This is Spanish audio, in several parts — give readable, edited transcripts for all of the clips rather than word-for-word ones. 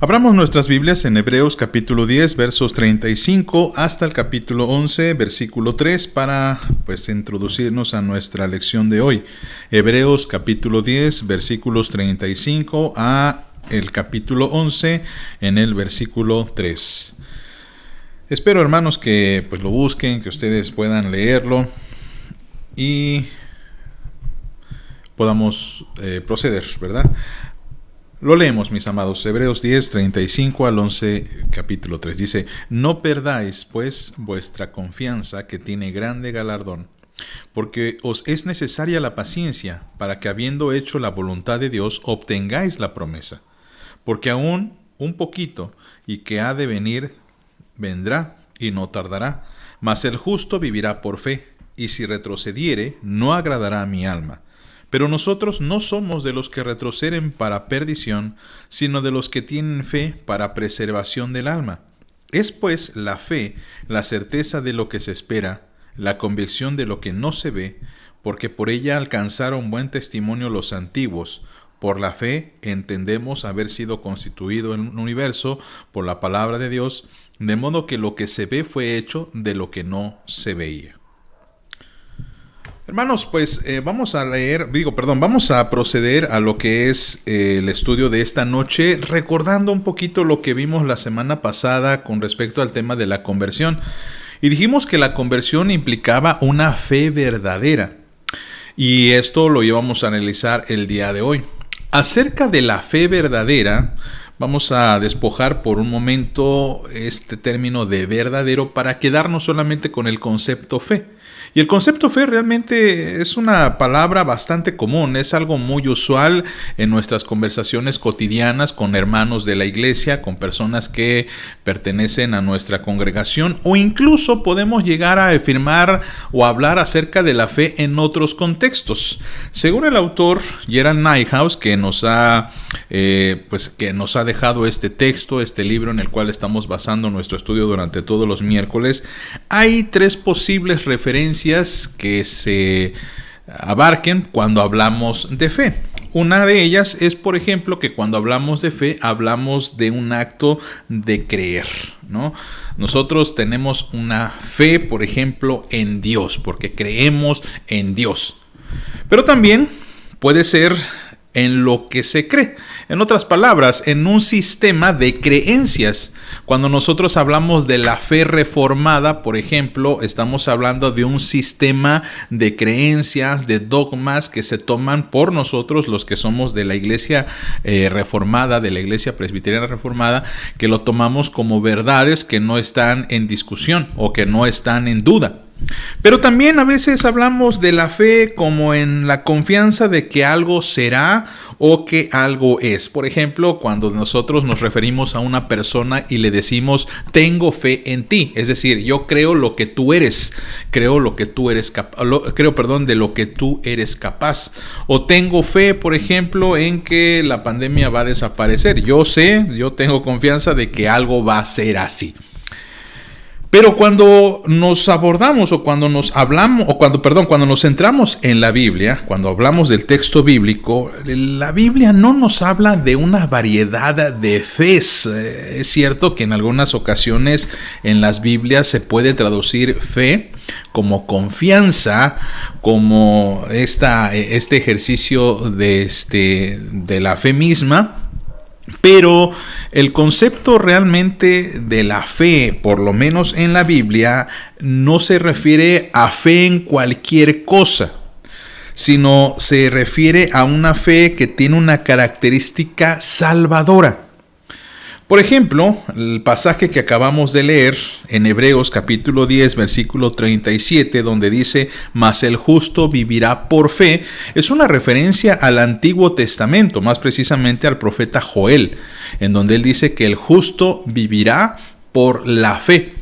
Abramos nuestras Biblias en Hebreos capítulo 10, versos 35 hasta el capítulo 11, versículo 3, para introducirnos a nuestra lección de hoy. Hebreos capítulo 10, versículos 35 a el capítulo 11, en el versículo 3. Espero, hermanos, que lo busquen, que ustedes puedan leerlo y podamos proceder, ¿verdad? Lo leemos, mis amados. Hebreos 10, 35 al 11, capítulo 3. Dice: No perdáis, pues, vuestra confianza, que tiene grande galardón, porque os es necesaria la paciencia, para que, habiendo hecho la voluntad de Dios, obtengáis la promesa. Porque aún un poquito, y que ha de venir, vendrá, y no tardará. Mas el justo vivirá por fe, y si retrocediere, no agradará a mi alma. Pero nosotros no somos de los que retroceden para perdición, sino de los que tienen fe para preservación del alma. Es pues la fe, la certeza de lo que se espera, la convicción de lo que no se ve, porque por ella alcanzaron buen testimonio los antiguos. Por la fe entendemos haber sido constituido el universo por la palabra de Dios, de modo que lo que se ve fue hecho de lo que no se veía. Hermanos, vamos a proceder a lo que es el estudio de esta noche, recordando un poquito lo que vimos la semana pasada con respecto al tema de la conversión. Y dijimos que la conversión implicaba una fe verdadera. Y esto lo íbamos a analizar el día de hoy. Acerca de la fe verdadera, vamos a despojar por un momento este término de verdadero para quedarnos solamente con el concepto fe. Y el concepto fe realmente es una palabra bastante común, es algo muy usual en nuestras conversaciones cotidianas con hermanos de la iglesia, con personas que pertenecen a nuestra congregación, o incluso podemos llegar a afirmar o hablar acerca de la fe en otros contextos. Según el autor Gerald Niehaus, que nos ha dejado este texto, este libro en el cual estamos basando nuestro estudio durante todos los miércoles, hay tres posibles referencias que se abarquen cuando hablamos de fe. Una de ellas es, por ejemplo, que cuando hablamos de fe, hablamos de un acto de creer, ¿no? Nosotros tenemos una fe, por ejemplo, en Dios, porque creemos en Dios. Pero también puede ser en lo que se cree. En otras palabras, en un sistema de creencias. Cuando nosotros hablamos de la fe reformada, por ejemplo, estamos hablando de un sistema de creencias, de dogmas que se toman por nosotros, los que somos de la iglesia reformada, de la iglesia presbiteriana reformada, que lo tomamos como verdades que no están en discusión o que no están en duda. Pero también a veces hablamos de la fe como en la confianza de que algo será o que algo es. Por ejemplo, cuando nosotros nos referimos a una persona y le decimos tengo fe en ti, es decir, yo creo lo que tú eres, de lo que tú eres capaz. O tengo fe, por ejemplo, en que la pandemia va a desaparecer. Yo tengo confianza de que algo va a ser así. Pero cuando nos abordamos cuando nos centramos en la Biblia, cuando hablamos del texto bíblico, la Biblia no nos habla de una variedad de fes. Es cierto que en algunas ocasiones en las Biblias se puede traducir fe como confianza, como este ejercicio de la fe misma. Pero el concepto realmente de la fe, por lo menos en la Biblia, no se refiere a fe en cualquier cosa, sino se refiere a una fe que tiene una característica salvadora. Por ejemplo, el pasaje que acabamos de leer en Hebreos capítulo 10, versículo 37, donde dice, mas el justo vivirá por fe, es una referencia al Antiguo Testamento, más precisamente al profeta Joel, en donde él dice que el justo vivirá por la fe.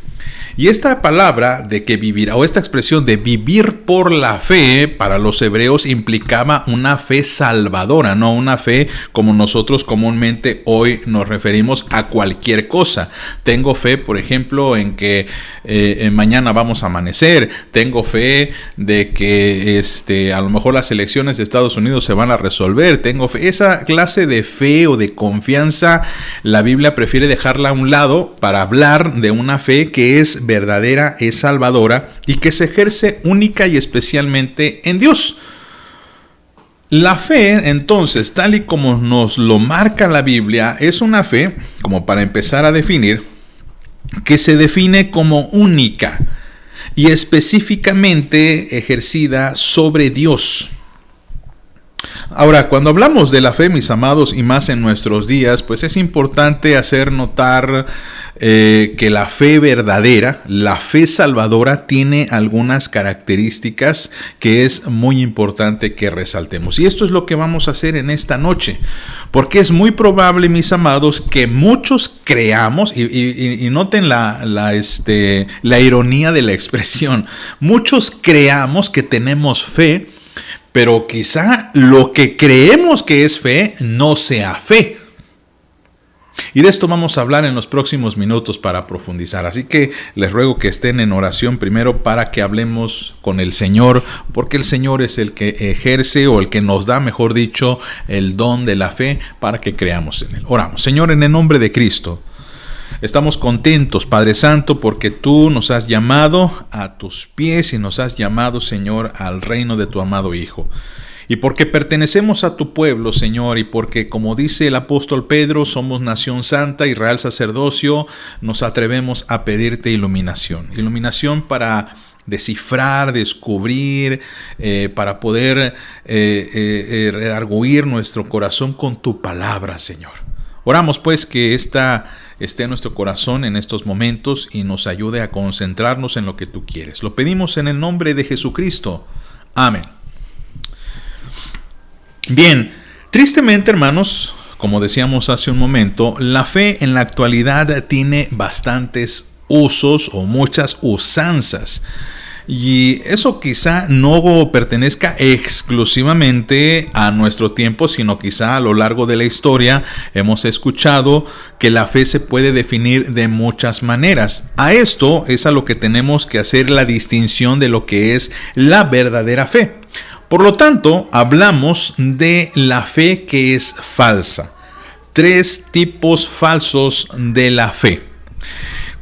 Y esta palabra de que vivirá, o esta expresión de vivir por la fe, para los hebreos implicaba una fe salvadora, no una fe como nosotros comúnmente hoy nos referimos a cualquier cosa. Tengo fe, por ejemplo, en que mañana vamos a amanecer. Tengo fe de que a lo mejor las elecciones de Estados Unidos se van a resolver. Tengo fe. Esa clase de fe o de confianza, la Biblia prefiere dejarla a un lado para hablar de una fe que es verdadera, es salvadora y que se ejerce única y especialmente en Dios. La fe, entonces, tal y como nos lo marca la Biblia, es una fe, como para empezar a definir, que se define como única y específicamente ejercida sobre Dios. Ahora, cuando hablamos de la fe, mis amados, y más en nuestros días, pues es importante hacer notar que la fe verdadera, la fe salvadora, tiene algunas características que es muy importante que resaltemos. Y esto es lo que vamos a hacer en esta noche, porque es muy probable, mis amados, que muchos creamos, y noten la ironía de la expresión, muchos creamos que tenemos fe, pero quizá lo que creemos que es fe no sea fe. Y de esto vamos a hablar en los próximos minutos para profundizar. Así que les ruego que estén en oración primero para que hablemos con el Señor, porque el Señor es el que ejerce, o el que nos da, mejor dicho, el don de la fe para que creamos en Él. Oramos. Señor, en el nombre de Cristo, estamos contentos, Padre Santo, porque tú nos has llamado a tus pies y nos has llamado, Señor, al reino de tu amado Hijo. Y porque pertenecemos a tu pueblo, Señor, y porque, como dice el apóstol Pedro, somos nación santa y real sacerdocio, nos atrevemos a pedirte iluminación. Iluminación para descifrar, descubrir, para poder redarguir nuestro corazón con tu palabra, Señor. Oramos pues que esta esté en nuestro corazón en estos momentos y nos ayude a concentrarnos en lo que tú quieres. Lo pedimos en el nombre de Jesucristo. Amén. Bien, tristemente, hermanos, como decíamos hace un momento, la fe en la actualidad tiene bastantes usos o muchas usanzas. Y eso quizá no pertenezca exclusivamente a nuestro tiempo, sino quizá a lo largo de la historia hemos escuchado que la fe se puede definir de muchas maneras. A esto es a lo que tenemos que hacer la distinción de lo que es la verdadera fe. Por lo tanto, hablamos de la fe que es falsa. 3 tipos falsos de la fe.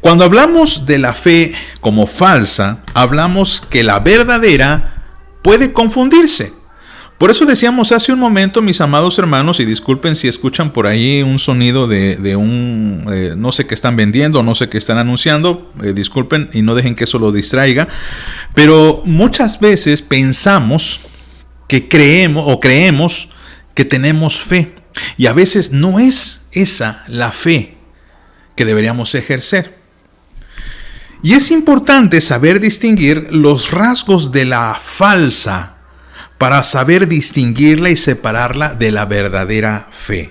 Cuando hablamos de la fe como falsa, hablamos que la verdadera puede confundirse. Por eso decíamos hace un momento, mis amados hermanos, y disculpen si escuchan por ahí un sonido de un, no sé qué están vendiendo, no sé qué están anunciando, disculpen y no dejen que eso lo distraiga, pero muchas veces pensamos que creemos que tenemos fe, y a veces no es esa la fe que deberíamos ejercer. Y es importante saber distinguir los rasgos de la falsa para saber distinguirla y separarla de la verdadera fe.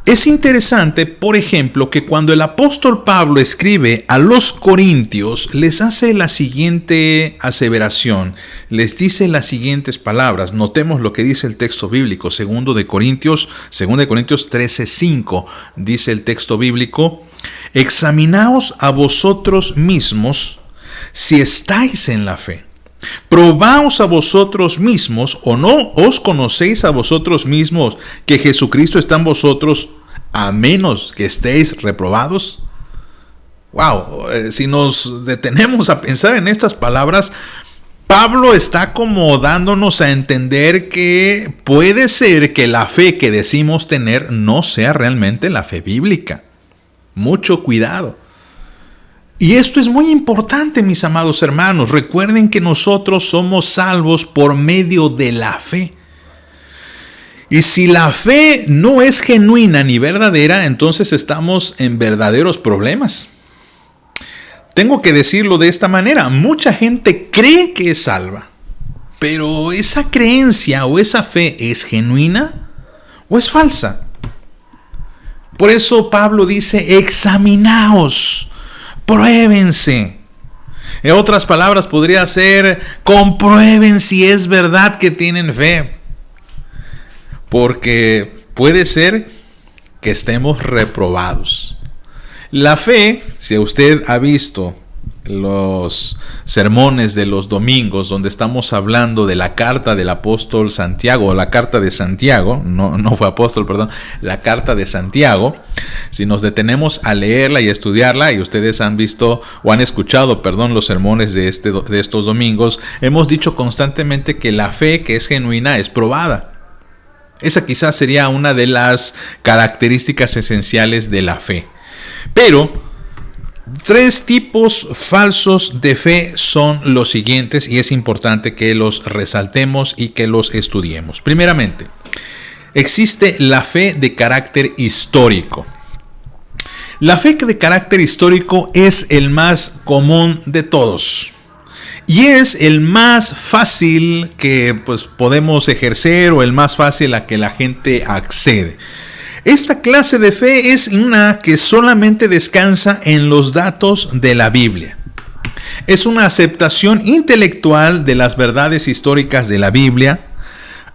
Es interesante, por ejemplo, que cuando el apóstol Pablo escribe a los corintios, les hace la siguiente aseveración, les dice las siguientes palabras. Notemos lo que dice el texto bíblico, 2 de Corintios 13:5, dice el texto bíblico: examinaos a vosotros mismos si estáis en la fe. Probaos a vosotros mismos, o no os conocéis a vosotros mismos que Jesucristo está en vosotros, a menos que estéis reprobados. Wow, si nos detenemos a pensar en estas palabras, Pablo está como dándonos a entender que puede ser que la fe que decimos tener no sea realmente la fe bíblica. Mucho cuidado. Y esto es muy importante, mis amados hermanos. Recuerden que nosotros somos salvos por medio de la fe. Y si la fe no es genuina ni verdadera, entonces estamos en verdaderos problemas. Tengo que decirlo de esta manera: mucha gente cree que es salva, pero ¿esa creencia o esa fe es genuina o es falsa? Por eso Pablo dice: examinaos. pruébense. En otras palabras, podría ser: comprueben si es verdad que tienen fe. Porque puede ser que estemos reprobados. La fe, si usted ha visto los sermones de los domingos donde estamos hablando de la carta del apóstol Santiago, o la carta de Santiago, no fue apóstol, perdón, la carta de Santiago, si nos detenemos a leerla y a estudiarla, y ustedes han visto o han escuchado, los sermones de estos domingos, hemos dicho constantemente que la fe que es genuina es probada. Esa quizás sería una de las características esenciales de la fe. Pero 3 tipos falsos de fe son los siguientes, y es importante que los resaltemos y que los estudiemos. Primeramente, existe la fe de carácter histórico. La fe de carácter histórico es el más común de todos. Y es el más fácil que podemos ejercer, o el más fácil a que la gente accede. Esta clase de fe es una que solamente descansa en los datos de la Biblia. Es una aceptación intelectual de las verdades históricas de la Biblia,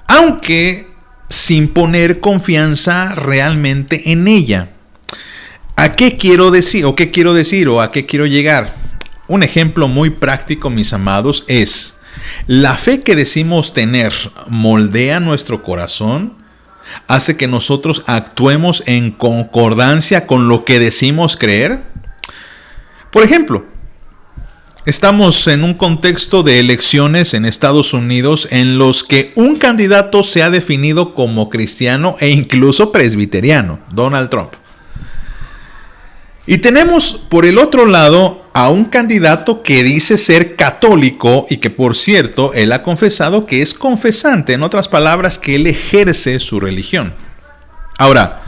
aunque sin poner confianza realmente en ella. ¿A qué quiero decir? ¿O qué quiero decir? ¿O a qué quiero llegar? Un ejemplo muy práctico, mis amados, es: la fe que decimos tener moldea nuestro corazón, hace que nosotros actuemos en concordancia con lo que decimos creer. Por ejemplo, estamos en un contexto de elecciones en Estados Unidos en los que un candidato se ha definido como cristiano e incluso presbiteriano, Donald Trump. Y tenemos por el otro lado a un candidato que dice ser católico, y que, por cierto, él ha confesado que es confesante, en otras palabras, que él ejerce su religión. Ahora,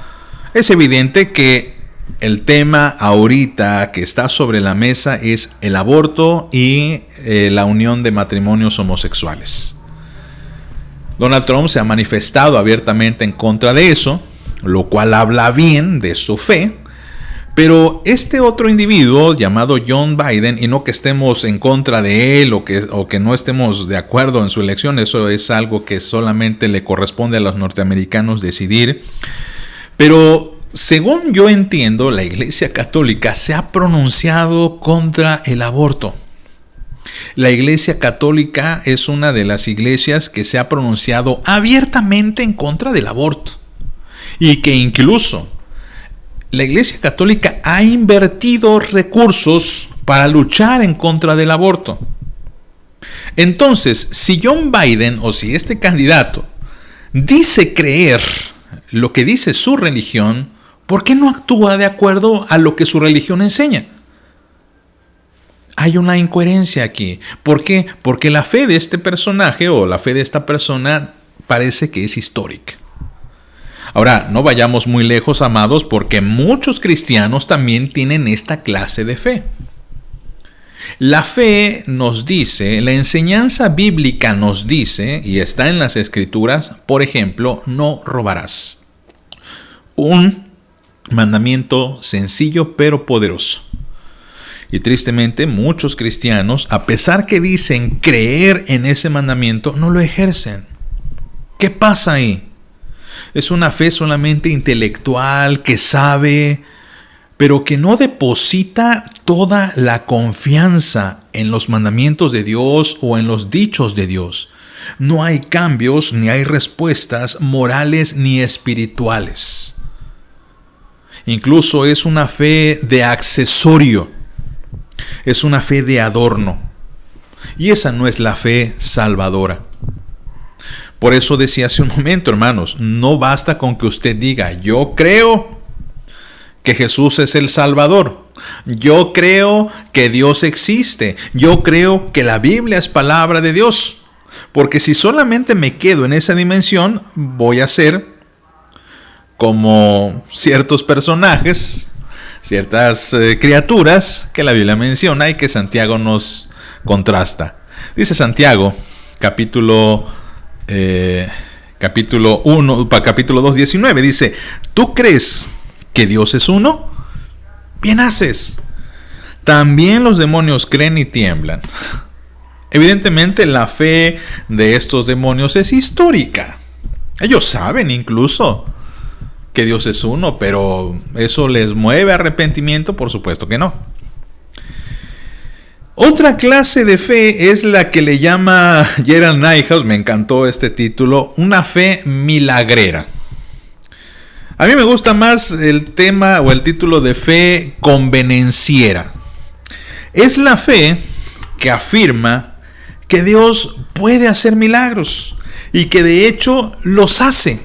es evidente que el tema ahorita que está sobre la mesa es el aborto y la unión de matrimonios homosexuales. Donald Trump se ha manifestado abiertamente en contra de eso, lo cual habla bien de su fe. Pero este otro individuo llamado John Biden, y no que estemos en contra de él o que no estemos de acuerdo en su elección, eso es algo que solamente le corresponde a los norteamericanos decidir, pero según yo entiendo, la Iglesia Católica se ha pronunciado contra el aborto. La Iglesia Católica es una de las iglesias que se ha pronunciado abiertamente en contra del aborto, y que incluso la Iglesia Católica ha invertido recursos para luchar en contra del aborto. Entonces, si John Biden, o si este candidato dice creer lo que dice su religión, ¿por qué no actúa de acuerdo a lo que su religión enseña? Hay una incoherencia aquí. ¿Por qué? Porque la fe de este personaje, o la fe de esta persona, parece que es histórica. Ahora, no vayamos muy lejos, amados, porque muchos cristianos también tienen esta clase de fe. La fe nos dice, la enseñanza bíblica nos dice, y está en las Escrituras, por ejemplo, no robarás. Un mandamiento sencillo pero poderoso. Y tristemente muchos cristianos, a pesar que dicen creer en ese mandamiento, no lo ejercen. ¿Qué pasa ahí? Es una fe solamente intelectual, que sabe, pero que no deposita toda la confianza en los mandamientos de Dios o en los dichos de Dios. No hay cambios, ni hay respuestas morales ni espirituales. Incluso es una fe de accesorio, es una fe de adorno. Y esa no es la fe salvadora. Por eso decía hace un momento, hermanos, no basta con que usted diga: yo creo que Jesús es el Salvador, yo creo que Dios existe, yo creo que la Biblia es palabra de Dios. Porque si solamente me quedo en esa dimensión, voy a ser como ciertos personajes, ciertas criaturas que la Biblia menciona y que Santiago nos contrasta. Dice Santiago, capítulo 2, 19, dice: ¿tú crees que Dios es uno? Bien haces. también los demonios creen y tiemblan. Evidentemente la fe de estos demonios es histórica. Ellos saben incluso que Dios es uno, pero ¿eso les mueve a arrepentimiento? Por supuesto que no. Otra clase de fe es la que le llama Gerald Niehaus, me encantó este título, una fe milagrera. A mí me gusta más el tema o el título de fe convenenciera. Es la fe que afirma que Dios puede hacer milagros y que de hecho los hace.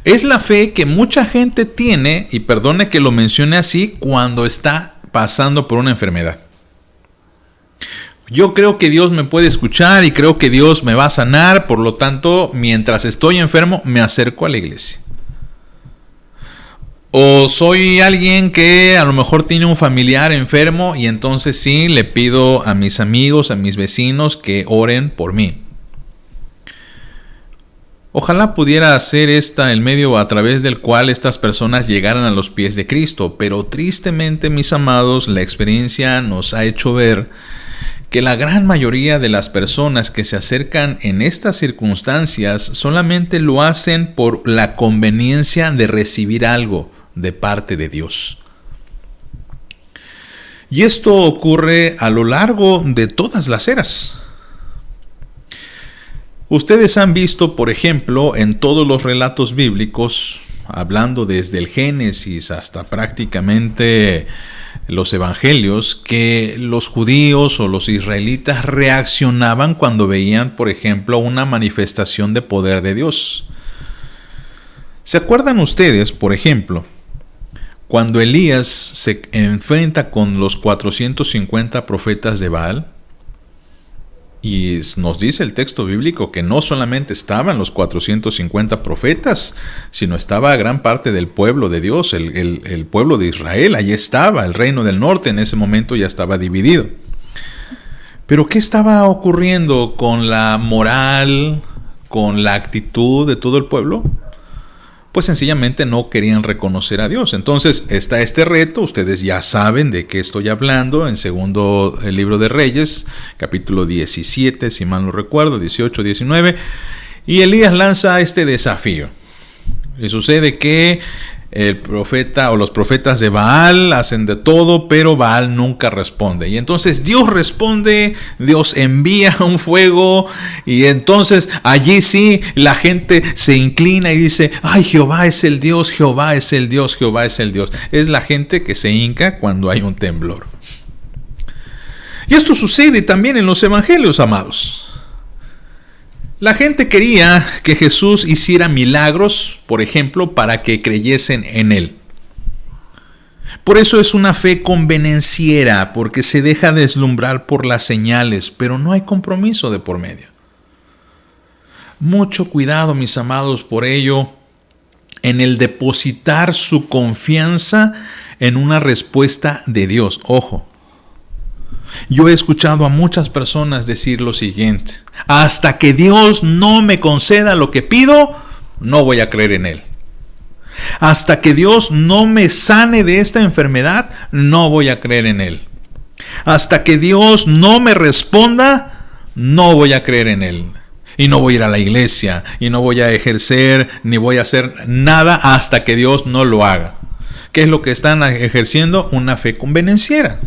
Es la fe que mucha gente tiene, y perdone que lo mencione así, cuando está pasando por una enfermedad. Yo creo que Dios me puede escuchar y creo que Dios me va a sanar, por lo tanto, mientras estoy enfermo, me acerco a la iglesia. O soy alguien que a lo mejor tiene un familiar enfermo y entonces sí le pido a mis amigos, a mis vecinos que oren por mí. Ojalá pudiera ser el medio a través del cual estas personas llegaran a los pies de Cristo, pero tristemente, mis amados, la experiencia nos ha hecho ver que la gran mayoría de las personas que se acercan en estas circunstancias solamente lo hacen por la conveniencia de recibir algo de parte de Dios. Y esto ocurre a lo largo de todas las eras. Ustedes han visto, por ejemplo, en todos los relatos bíblicos, hablando desde el Génesis hasta prácticamente los evangelios, que los judíos o los israelitas reaccionaban cuando veían, por ejemplo, una manifestación de poder de Dios. ¿Se acuerdan ustedes, por ejemplo, cuando Elías se enfrenta con los 450 profetas de Baal? Y nos dice el texto bíblico que no solamente estaban los 450 profetas, sino estaba gran parte del pueblo de Dios, el pueblo de Israel. Allí estaba, el reino del norte en ese momento ya estaba dividido. Pero ¿qué estaba ocurriendo con la moral, con la actitud de todo el pueblo? Pues sencillamente no querían reconocer a Dios. Entonces está este reto, ustedes ya saben de qué estoy hablando, en segundo el libro de Reyes, capítulo 17, si mal no recuerdo, 18, 19, y Elías lanza este desafío. Y sucede que el profeta o los profetas de Baal hacen de todo, pero Baal nunca responde. Y entonces Dios responde, Dios envía un fuego, y entonces allí sí la gente se inclina y dice: ay, Jehová es el Dios, Jehová es el Dios, Jehová es el Dios. Es la gente que se hinca cuando hay un temblor. Y esto sucede también en los evangelios, amados. La gente quería que Jesús hiciera milagros, por ejemplo, para que creyesen en Él. Por eso es una fe convenenciera, porque se deja deslumbrar por las señales, pero no hay compromiso de por medio. Mucho cuidado, mis amados, por ello, en el depositar su confianza en una respuesta de Dios. Ojo. Yo he escuchado a muchas personas decir lo siguiente: hasta que Dios no me conceda lo que pido, no voy a creer en Él. Hasta que Dios no me sane de esta enfermedad, no voy a creer en Él. Hasta que Dios no me responda, no voy a creer en Él. Y no voy a ir a la iglesia, y no voy a ejercer, ni voy a hacer nada hasta que Dios no lo haga. ¿Qué es lo que están ejerciendo? Una fe convenenciera.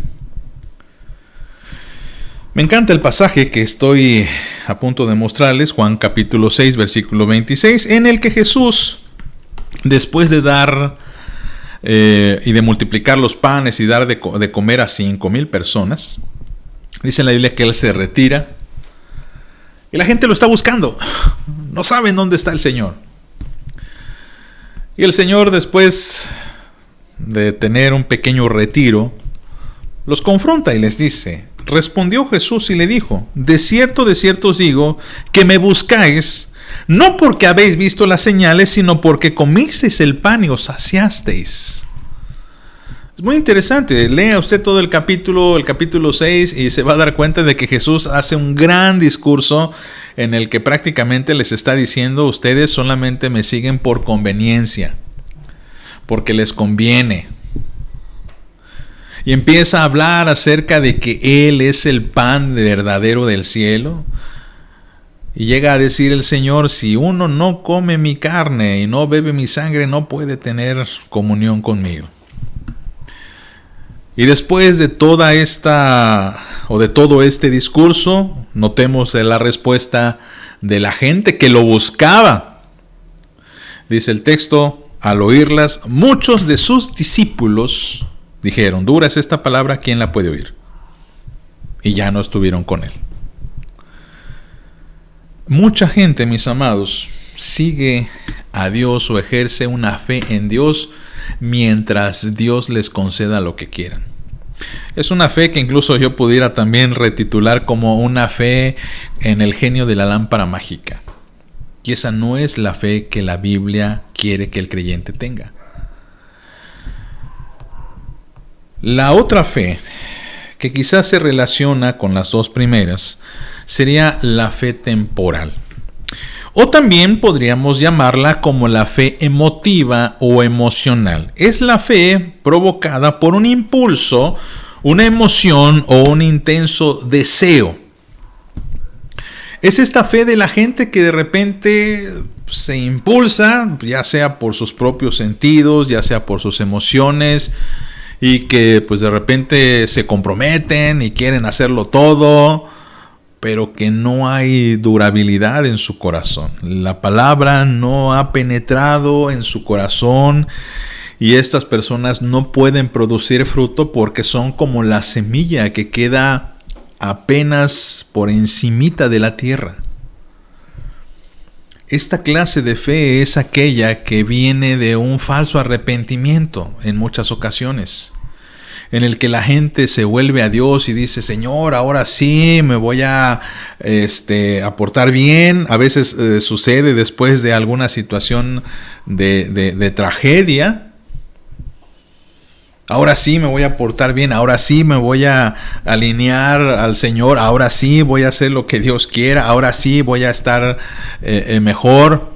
Me encanta el pasaje que estoy a punto de mostrarles, Juan capítulo 6, versículo 26, en el que Jesús, después de dar y de multiplicar los panes y dar de comer a 5,000 personas, dice en la Biblia que Él se retira y la gente lo está buscando. No saben dónde está el Señor. Y el Señor, después de tener un pequeño retiro, los confronta y les dice: respondió Jesús y le dijo: de cierto os digo, que me buscáis, no porque habéis visto las señales, sino porque comisteis el pan y os saciasteis. Es muy interesante. Lea usted todo el capítulo 6, y se va a dar cuenta de que Jesús hace un gran discurso en el que prácticamente les está diciendo: ustedes solamente me siguen por conveniencia, porque les conviene. y empieza a hablar acerca de que Él es el pan verdadero del cielo. Y llega a decir el Señor: si uno no come mi carne y no bebe mi sangre, no puede tener comunión conmigo. Y después de toda esta, o de todo este discurso, notemos la respuesta de la gente que lo buscaba. Dice el texto: al oírlas, muchos de sus discípulos dijeron: dura es esta palabra, ¿quién la puede oír? Y ya no estuvieron con él. Mucha gente, mis amados, sigue a Dios o ejerce una fe en Dios mientras Dios les conceda lo que quieran. Es una fe que incluso yo pudiera también retitular como una fe en el genio de la lámpara mágica. Y esa no es la fe que la Biblia quiere que el creyente tenga. La otra fe, que quizás se relaciona con las dos primeras, sería la fe temporal. O también podríamos llamarla como la fe emotiva o emocional. Es la fe provocada por un impulso, una emoción o un intenso deseo. Es esta fe de la gente que de repente se impulsa, ya sea por sus propios sentidos, ya sea por sus emociones, y que pues de repente se comprometen y quieren hacerlo todo, pero que no hay durabilidad en su corazón. La palabra no ha penetrado en su corazón y estas personas no pueden producir fruto porque son como la semilla que queda apenas por encimita de la tierra. Esta clase de fe es aquella que viene de un falso arrepentimiento en muchas ocasiones, en el que la gente se vuelve a Dios y dice: Señor, ahora sí me voy a portar bien. A veces sucede después de alguna situación de tragedia. Ahora sí me voy a portar bien, ahora sí me voy a alinear al Señor, ahora sí voy a hacer lo que Dios quiera, ahora sí voy a estar mejor.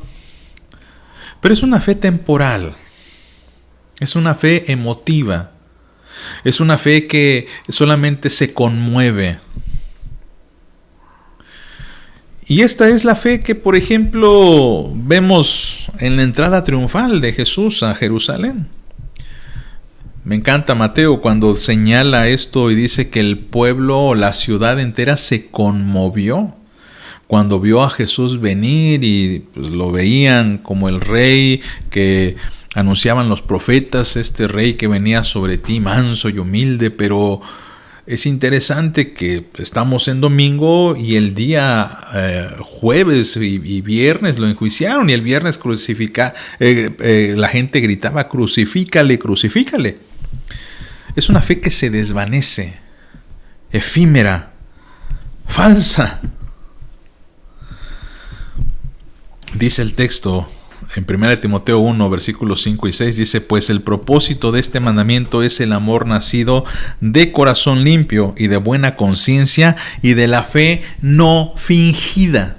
Pero es una fe temporal, es una fe emotiva, es una fe que solamente se conmueve. Y esta es la fe que, por ejemplo, vemos en la entrada triunfal de Jesús a Jerusalén. Me encanta Mateo cuando señala esto y dice que el pueblo, la ciudad entera se conmovió cuando vio a Jesús venir y pues, lo veían como el rey que anunciaban los profetas, este rey que venía sobre ti manso y humilde. Pero es interesante que estamos en domingo y el día jueves y viernes lo enjuiciaron, y el viernes la gente gritaba: crucifícale, crucifícale. Es una fe que se desvanece, efímera, falsa. Dice el texto en 1 Timoteo 1, versículos 5 y 6, dice: pues el propósito de este mandamiento es el amor nacido de corazón limpio y de buena conciencia y de la fe no fingida,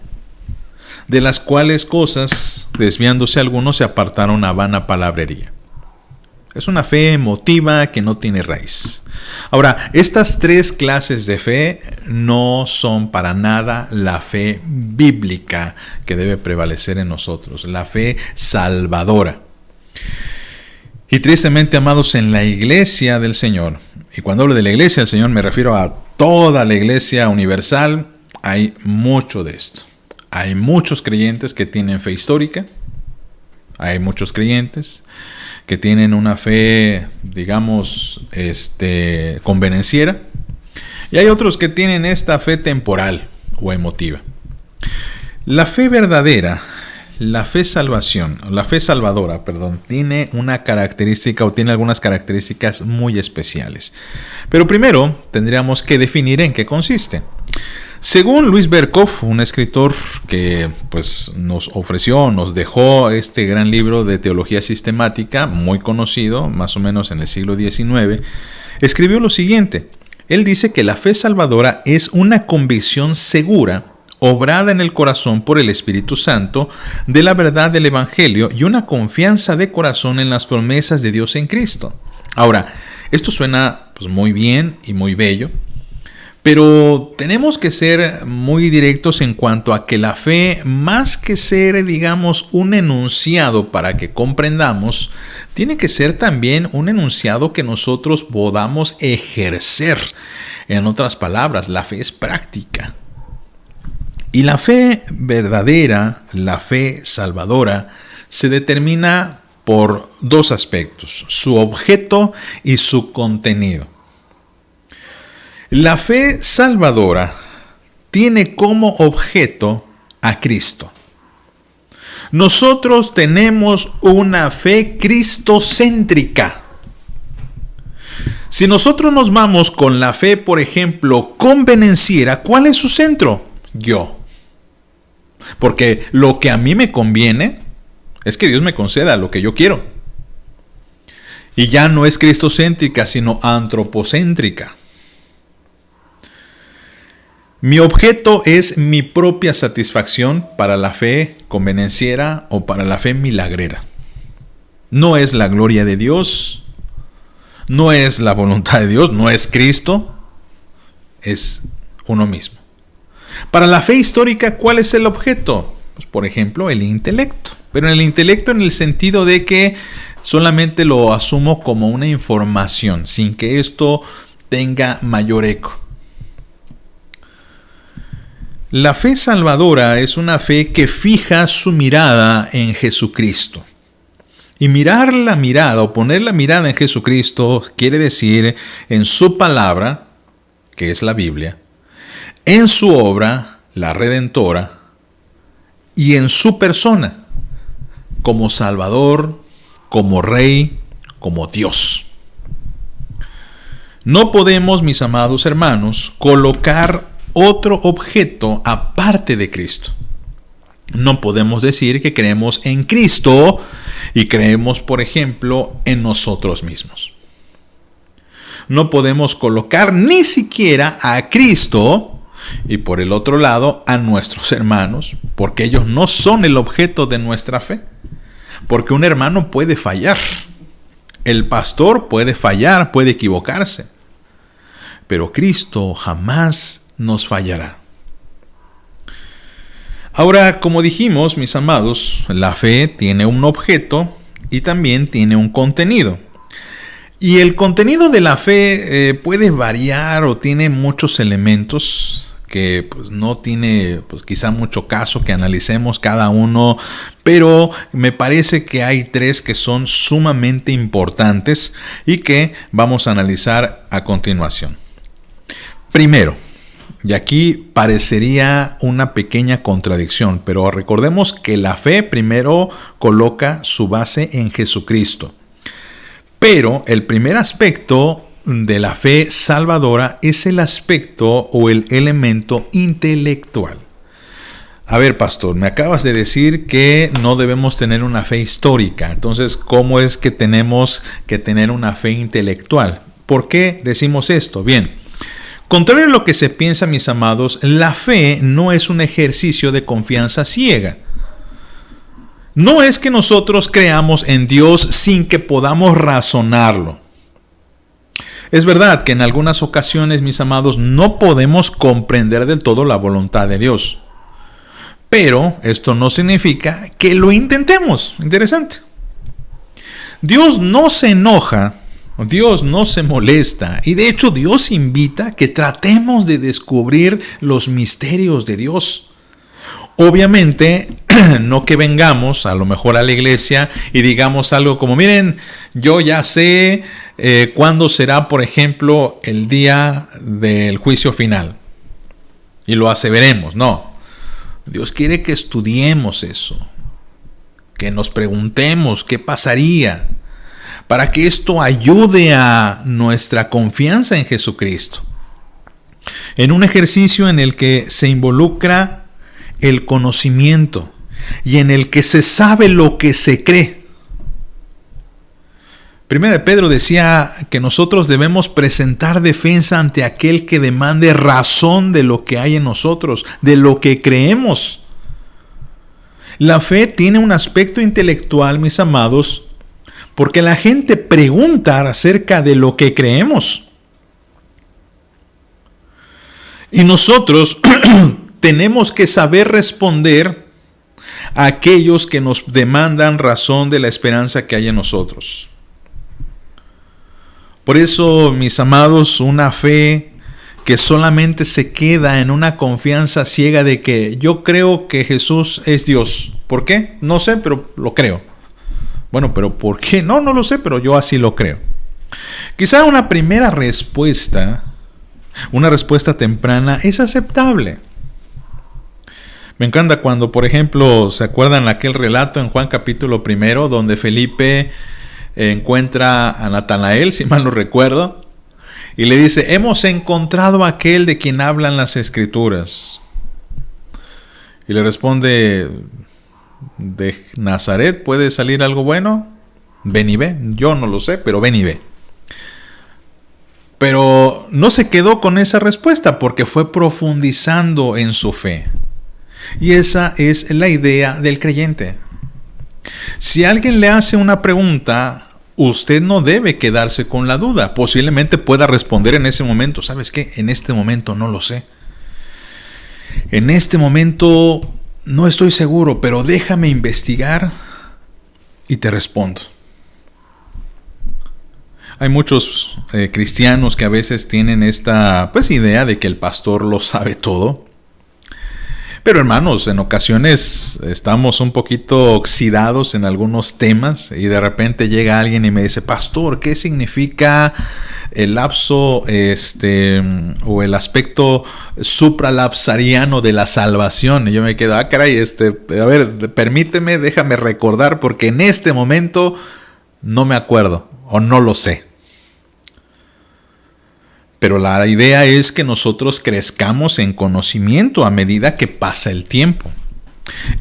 de las cuales cosas, desviándose algunos, se apartaron a vana palabrería. Es una fe emotiva que no tiene raíz. Ahora, estas tres clases de fe no son para nada la fe bíblica que debe prevalecer en nosotros, la fe salvadora. Y tristemente, amados, en la iglesia del Señor, y cuando hablo de la iglesia del Señor me refiero a toda la iglesia universal, hay mucho de esto. Hay muchos creyentes que tienen fe histórica, hay muchos creyentes que tienen una fe, digamos, convenenciera, y hay otros que tienen esta fe temporal o emotiva. La fe verdadera, la fe salvadora, tiene una característica o tiene algunas características muy especiales. Pero primero tendríamos que definir en qué consiste. Según Luis Berkhof, un escritor que pues, nos dejó este gran libro de teología sistemática, muy conocido, más o menos en el siglo XIX, escribió lo siguiente. Él dice que la fe salvadora es una convicción segura, obrada en el corazón por el Espíritu Santo, de la verdad del Evangelio y una confianza de corazón en las promesas de Dios en Cristo. Ahora, esto suena pues muy bien y muy bello. Pero tenemos que ser muy directos en cuanto a que la fe, más que ser, digamos, un enunciado para que comprendamos, tiene que ser también un enunciado que nosotros podamos ejercer. En otras palabras, la fe es práctica. Y la fe verdadera, la fe salvadora, se determina por dos aspectos: su objeto y su contenido. La fe salvadora tiene como objeto a Cristo. Nosotros tenemos una fe cristocéntrica. Si nosotros nos vamos con la fe, por ejemplo, convenenciera, ¿cuál es su centro? Yo. Porque lo que a mí me conviene es que Dios me conceda lo que yo quiero. Y ya no es cristocéntrica, sino antropocéntrica. Mi objeto es mi propia satisfacción para la fe convenenciera o para la fe milagrera. No es la gloria de Dios, no es la voluntad de Dios, no es Cristo, es uno mismo. Para la fe histórica, ¿cuál es el objeto? Pues, por ejemplo, el intelecto. Pero el intelecto en el sentido de que solamente lo asumo como una información, sin que esto tenga mayor eco. La fe salvadora es una fe que fija su mirada en Jesucristo. Y mirar la mirada o poner la mirada en Jesucristo quiere decir en su palabra, que es la Biblia, en su obra, la redentora, y en su persona, como Salvador, como Rey, como Dios. No podemos, mis amados hermanos, colocar otro objeto aparte de Cristo. No podemos decir que creemos en Cristo y creemos, por ejemplo, en nosotros mismos. No podemos colocar ni siquiera a Cristo y por el otro lado a nuestros hermanos, porque ellos no son el objeto de nuestra fe. Porque un hermano puede fallar, el pastor puede fallar, puede equivocarse, pero Cristo jamás nos fallará. Ahora, como dijimos, mis amados, la fe tiene un objeto y también tiene un contenido. Y el contenido de la fe puede variar o tiene muchos elementos que pues, no tiene quizá mucho caso que analicemos cada uno, pero me parece que hay tres que son sumamente importantes y que vamos a analizar a continuación. Primero, y aquí parecería una pequeña contradicción, pero recordemos que la fe primero coloca su base en Jesucristo. Pero el primer aspecto de la fe salvadora es el aspecto o el elemento intelectual. A ver, pastor, me acabas de decir que no debemos tener una fe histórica. Entonces, ¿cómo es que tenemos que tener una fe intelectual? ¿Por qué decimos esto? Bien. Contrario a lo que se piensa, mis amados, la fe no es un ejercicio de confianza ciega. No es que nosotros creamos en Dios sin que podamos razonarlo. Es verdad que en algunas ocasiones, mis amados, no podemos comprender del todo la voluntad de Dios. Pero esto no significa que lo intentemos. Interesante. Dios no se enoja. Dios no se molesta y de hecho Dios invita que tratemos de descubrir los misterios de Dios. Obviamente, no que vengamos a lo mejor a la iglesia y digamos algo como, miren, yo ya sé cuándo será, por ejemplo, el día del juicio final. Y lo aseveremos. No. Dios quiere que estudiemos eso. Que nos preguntemos qué pasaría. Para que esto ayude a nuestra confianza en Jesucristo. En un ejercicio en el que se involucra el conocimiento y en el que se sabe lo que se cree. Primera de Pedro decía que nosotros debemos presentar defensa ante aquel que demande razón de lo que hay en nosotros, de lo que creemos. La fe tiene un aspecto intelectual, mis amados, porque la gente pregunta acerca de lo que creemos. Y nosotros tenemos que saber responder a aquellos que nos demandan razón de la esperanza que hay en nosotros. Por eso, mis amados, una fe que solamente se queda en una confianza ciega de que yo creo que Jesús es Dios. ¿Por qué? No sé, pero lo creo. Bueno, pero ¿por qué? No lo sé, pero yo así lo creo. Quizá una primera respuesta, una respuesta temprana, es aceptable. Me encanta cuando, por ejemplo, ¿se acuerdan aquel relato en Juan capítulo 1, donde Felipe encuentra a Natanael, si mal no recuerdo, y le dice: hemos encontrado a aquel de quien hablan las Escrituras? Y le responde: ¿de Nazaret puede salir algo bueno? Ven y ve. Yo no lo sé, pero ven y ve. Pero no se quedó con esa respuesta, porque fue profundizando en su fe. Y esa es la idea del creyente. Si alguien le hace una pregunta, usted no debe quedarse con la duda. Posiblemente pueda responder en ese momento: ¿sabes qué? En este momento no lo sé. En este momento no estoy seguro, pero déjame investigar y te respondo. Hay muchos cristianos que a veces tienen esta idea de que el pastor lo sabe todo. Pero hermanos, en ocasiones estamos un poquito oxidados en algunos temas y de repente llega alguien y me dice: pastor, ¿qué significa el lapso o el aspecto supralapsariano de la salvación? Y yo me quedo: caray, a ver, permíteme, déjame recordar, porque en este momento no me acuerdo o no lo sé. Pero la idea es que nosotros crezcamos en conocimiento a medida que pasa el tiempo.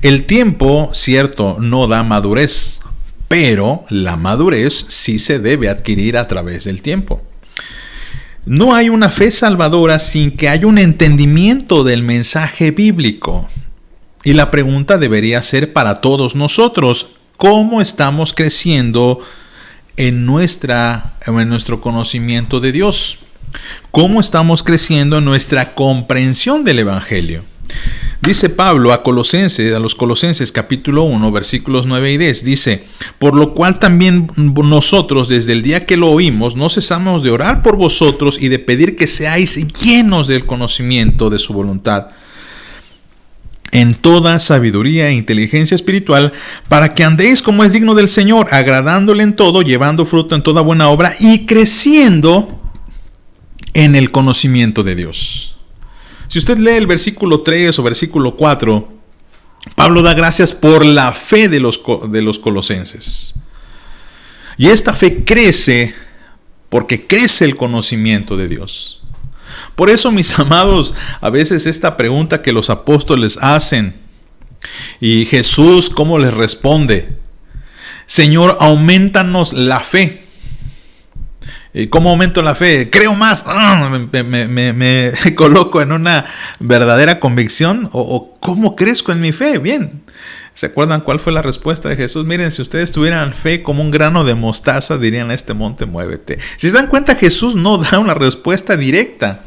El tiempo, cierto, no da madurez, pero la madurez sí se debe adquirir a través del tiempo. No hay una fe salvadora sin que haya un entendimiento del mensaje bíblico. Y la pregunta debería ser para todos nosotros: ¿cómo estamos creciendo en nuestro conocimiento de Dios? ¿Cómo estamos creciendo en nuestra comprensión del Evangelio? Dice Pablo a los Colosenses capítulo 1, versículos 9 y 10, dice: por lo cual también nosotros, desde el día que lo oímos, no cesamos de orar por vosotros y de pedir que seáis llenos del conocimiento de su voluntad, en toda sabiduría e inteligencia espiritual, para que andéis como es digno del Señor, agradándole en todo, llevando fruto en toda buena obra y creciendo en el conocimiento de Dios. Si usted lee el versículo 3 o versículo 4, Pablo da gracias por la fe de los colosenses. Y esta fe crece porque crece el conocimiento de Dios. Por eso, mis amados, a veces esta pregunta que los apóstoles hacen, y Jesús, ¿cómo les responde? Señor, aumentanos la fe. ¿Y cómo aumento la fe? Creo más. Me coloco en una verdadera convicción. ¿O cómo crezco en mi fe? Bien. ¿Se acuerdan cuál fue la respuesta de Jesús? Miren, si ustedes tuvieran fe como un grano de mostaza, dirían a este monte: muévete. Si se dan cuenta, Jesús no da una respuesta directa.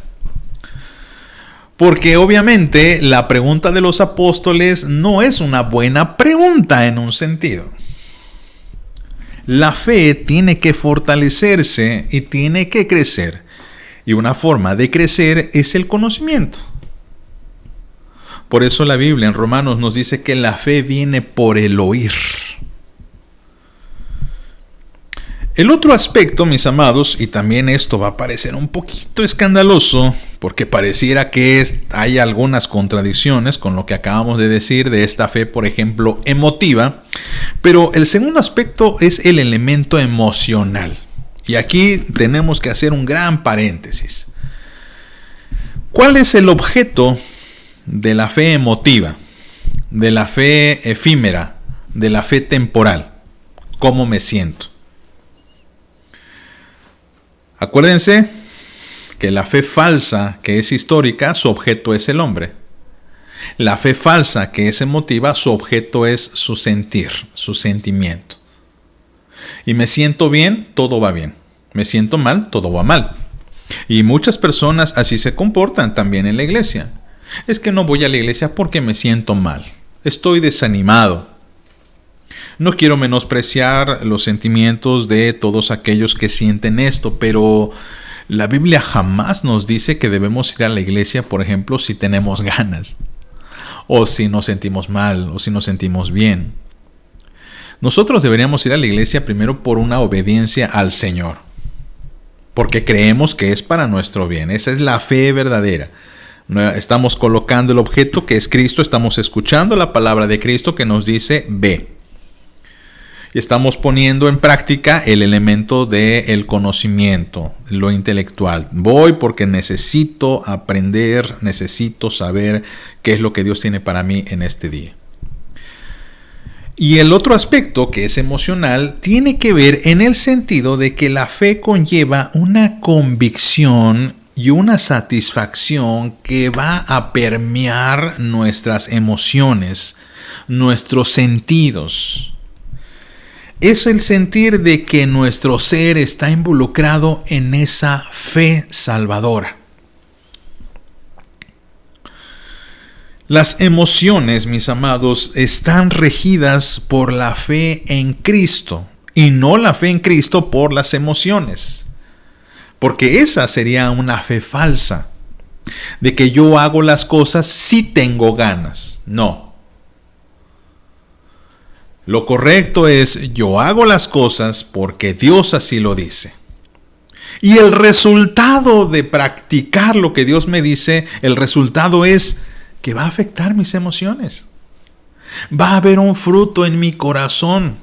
Porque obviamente la pregunta de los apóstoles no es una buena pregunta en un sentido. La fe tiene que fortalecerse y tiene que crecer. Y una forma de crecer es el conocimiento. Por eso la Biblia en Romanos nos dice que la fe viene por el oír. El otro aspecto, mis amados, y también esto va a parecer un poquito escandaloso, porque pareciera que hay algunas contradicciones con lo que acabamos de decir de esta fe, por ejemplo, emotiva, pero el segundo aspecto es el elemento emocional. Y aquí tenemos que hacer un gran paréntesis. ¿Cuál es el objeto de la fe emotiva, de la fe efímera, de la fe temporal? ¿Cómo me siento? Acuérdense que la fe falsa, que es histórica, su objeto es el hombre. La fe falsa, que es emotiva, su objeto es su sentir, su sentimiento. Y me siento bien, todo va bien. Me siento mal, todo va mal. Y muchas personas así se comportan también en la iglesia. Es que no voy a la iglesia porque me siento mal. Estoy desanimado. No quiero menospreciar los sentimientos de todos aquellos que sienten esto, pero la Biblia jamás nos dice que debemos ir a la iglesia, por ejemplo, si tenemos ganas, o si nos sentimos mal, o si nos sentimos bien. Nosotros deberíamos ir a la iglesia primero por una obediencia al Señor, porque creemos que es para nuestro bien. Esa es la fe verdadera. Estamos colocando el objeto que es Cristo, estamos escuchando la palabra de Cristo que nos dice ve. Y estamos poniendo en práctica el elemento del conocimiento, lo intelectual. Voy porque necesito aprender, necesito saber qué es lo que Dios tiene para mí en este día. Y el otro aspecto, que es emocional, tiene que ver en el sentido de que la fe conlleva una convicción y una satisfacción que va a permear nuestras emociones, nuestros sentidos. Es el sentir de que nuestro ser está involucrado en esa fe salvadora. Las emociones, mis amados, están regidas por la fe en Cristo y no la fe en Cristo por las emociones. Porque esa sería una fe falsa, de que yo hago las cosas si tengo ganas. No. Lo correcto es, yo hago las cosas porque Dios así lo dice. Y el resultado de practicar lo que Dios me dice, el resultado es que va a afectar mis emociones. Va a haber un fruto en mi corazón.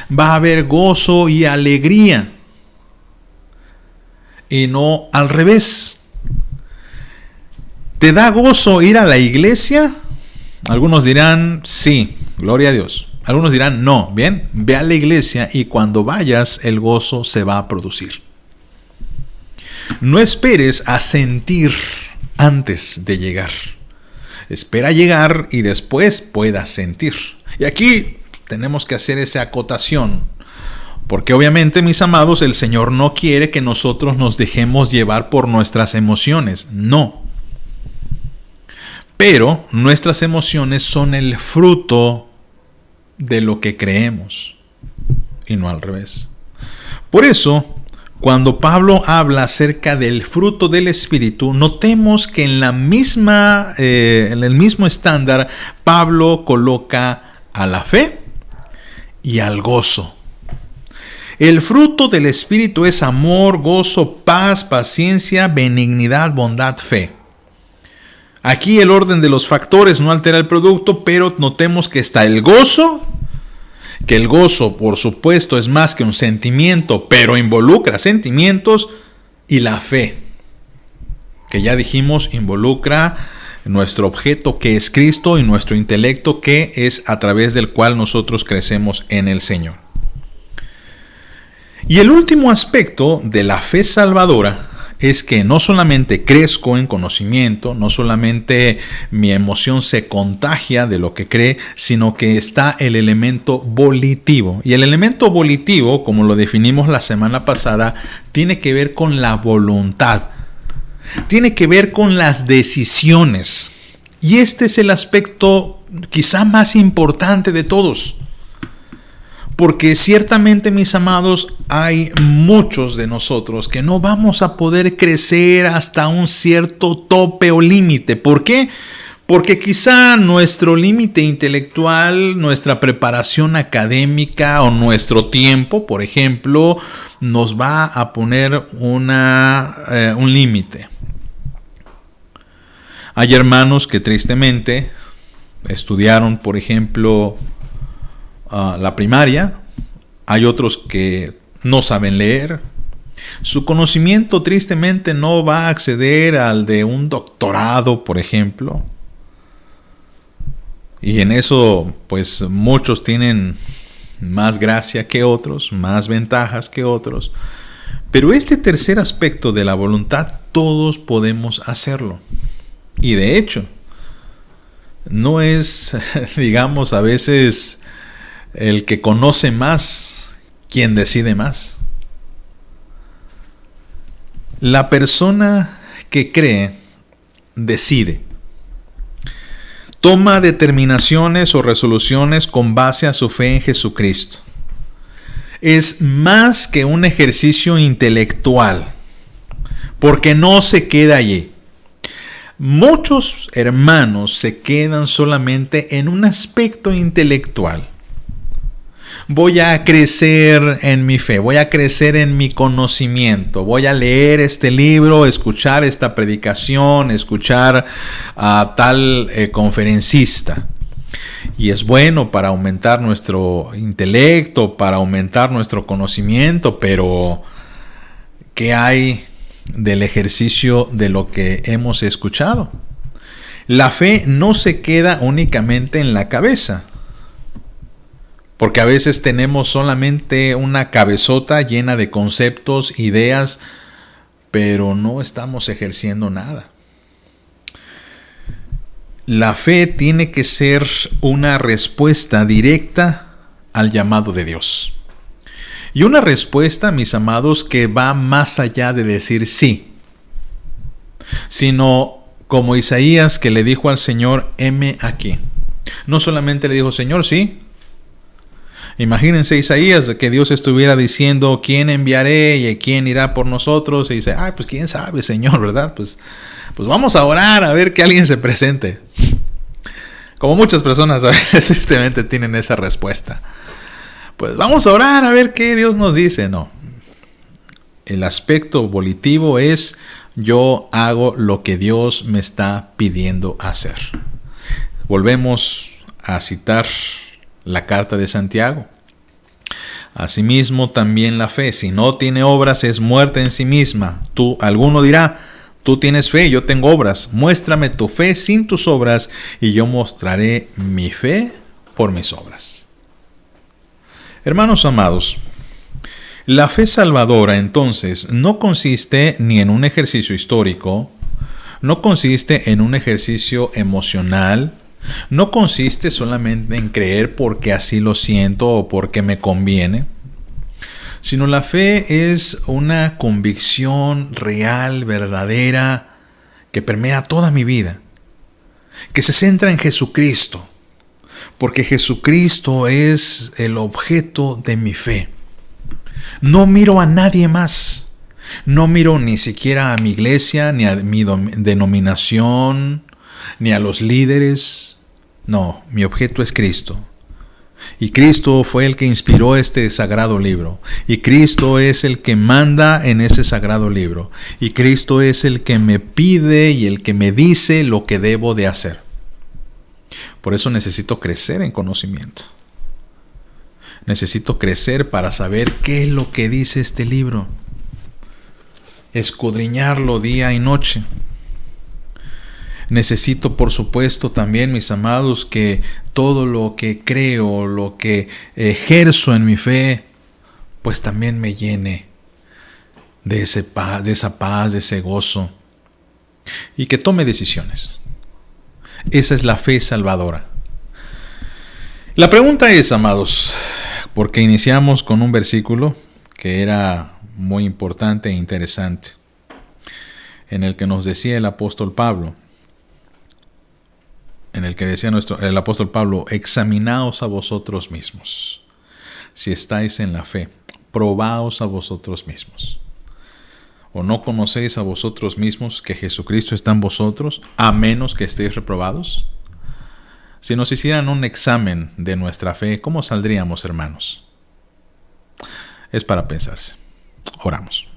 Va a haber gozo y alegría. Y no al revés. ¿Te da gozo ir a la iglesia? Algunos dirán, sí, gloria a Dios. Algunos dirán, no, bien, ve a la iglesia y cuando vayas el gozo se va a producir. No esperes a sentir antes de llegar. Espera llegar y después puedas sentir. Y aquí tenemos que hacer esa acotación, porque obviamente, mis amados, el Señor no quiere que nosotros nos dejemos llevar por nuestras emociones, no. Pero nuestras emociones son el fruto de lo que creemos y no al revés. Por eso, cuando Pablo habla acerca del fruto del Espíritu, notemos que en el mismo estándar Pablo coloca a la fe y al gozo. El fruto del Espíritu es amor, gozo, paz, paciencia, benignidad, bondad, fe. Aquí el orden de los factores no altera el producto, pero notemos que está el gozo, que el gozo, por supuesto, es más que un sentimiento, pero involucra sentimientos, y la fe, que ya dijimos, involucra nuestro objeto, que es Cristo, y nuestro intelecto, que es a través del cual nosotros crecemos en el Señor. Y el último aspecto de la fe salvadora es que no solamente crezco en conocimiento, no solamente mi emoción se contagia de lo que cree, sino que está el elemento volitivo. Y el elemento volitivo, como lo definimos la semana pasada, tiene que ver con la voluntad, tiene que ver con las decisiones. Y este es el aspecto quizá más importante de todos. Porque ciertamente, mis amados, hay muchos de nosotros que no vamos a poder crecer hasta un cierto tope o límite. ¿Por qué? Porque quizá nuestro límite intelectual, nuestra preparación académica o nuestro tiempo, por ejemplo, nos va a poner un límite. Hay hermanos que tristemente estudiaron, por ejemplo, la primaria. Hay otros que no saben leer. Su conocimiento tristemente no va a acceder al de un doctorado, por ejemplo. Y en eso, pues muchos tienen más gracia que otros, más ventajas que otros. Pero este tercer aspecto de la voluntad, todos podemos hacerlo. Y de hecho, no es, digamos, a veces el que conoce más quien decide más. La persona que cree decide. Toma determinaciones o resoluciones con base a su fe en Jesucristo. Es más que un ejercicio intelectual, porque no se queda allí. Muchos hermanos se quedan solamente en un aspecto intelectual. Voy a crecer en mi fe, voy a crecer en mi conocimiento, voy a leer este libro, escuchar esta predicación, escuchar a tal conferencista. Y es bueno para aumentar nuestro intelecto, para aumentar nuestro conocimiento, pero ¿qué hay del ejercicio de lo que hemos escuchado? La fe no se queda únicamente en la cabeza, porque a veces tenemos solamente una cabezota llena de conceptos, ideas, pero no estamos ejerciendo nada. La fe tiene que ser una respuesta directa al llamado de Dios. Y una respuesta, mis amados, que va más allá de decir sí, sino como Isaías, que le dijo al Señor, heme aquí. No solamente le dijo, Señor, sí. Imagínense Isaías, que Dios estuviera diciendo, ¿quién enviaré y quién irá por nosotros? Y dice, pues quién sabe, Señor, ¿verdad? Pues vamos a orar a ver que alguien se presente. Como muchas personas a veces tristemente tienen esa respuesta. Pues vamos a orar a ver qué Dios nos dice. No. El aspecto volitivo es yo hago lo que Dios me está pidiendo hacer. Volvemos a citar la carta de Santiago. Asimismo también la fe, si no tiene obras, es muerta en sí misma. Alguno dirá, tú tienes fe, yo tengo obras. Muéstrame tu fe sin tus obras y yo mostraré mi fe por mis obras. Hermanos amados, la fe salvadora entonces no consiste ni en un ejercicio histórico, no consiste en un ejercicio emocional, no consiste solamente en creer porque así lo siento o porque me conviene, sino la fe es una convicción real, verdadera, que permea toda mi vida, que se centra en Jesucristo, porque Jesucristo es el objeto de mi fe. No miro a nadie más, no miro ni siquiera a mi iglesia, ni a mi denominación, ni a los líderes. No, mi objeto es Cristo. Y Cristo fue el que inspiró este sagrado libro. Y Cristo es el que manda en ese sagrado libro. Y Cristo es el que me pide y el que me dice lo que debo de hacer. Por eso necesito crecer en conocimiento. Necesito crecer para saber qué es lo que dice este libro. Escudriñarlo día y noche. Necesito, por supuesto, también, mis amados, que todo lo que creo, lo que ejerzo en mi fe, pues también me llene de esa paz, de ese gozo. Y que tome decisiones. Esa es la fe salvadora. La pregunta es, amados, porque iniciamos con un versículo que era muy importante e interesante, en el que nos decía el apóstol Pablo, el apóstol Pablo, examinaos a vosotros mismos, si estáis en la fe, probaos a vosotros mismos. ¿O no conocéis a vosotros mismos que Jesucristo está en vosotros, a menos que estéis reprobados? Si nos hicieran un examen de nuestra fe, ¿cómo saldríamos, hermanos? Es para pensarse. Oramos.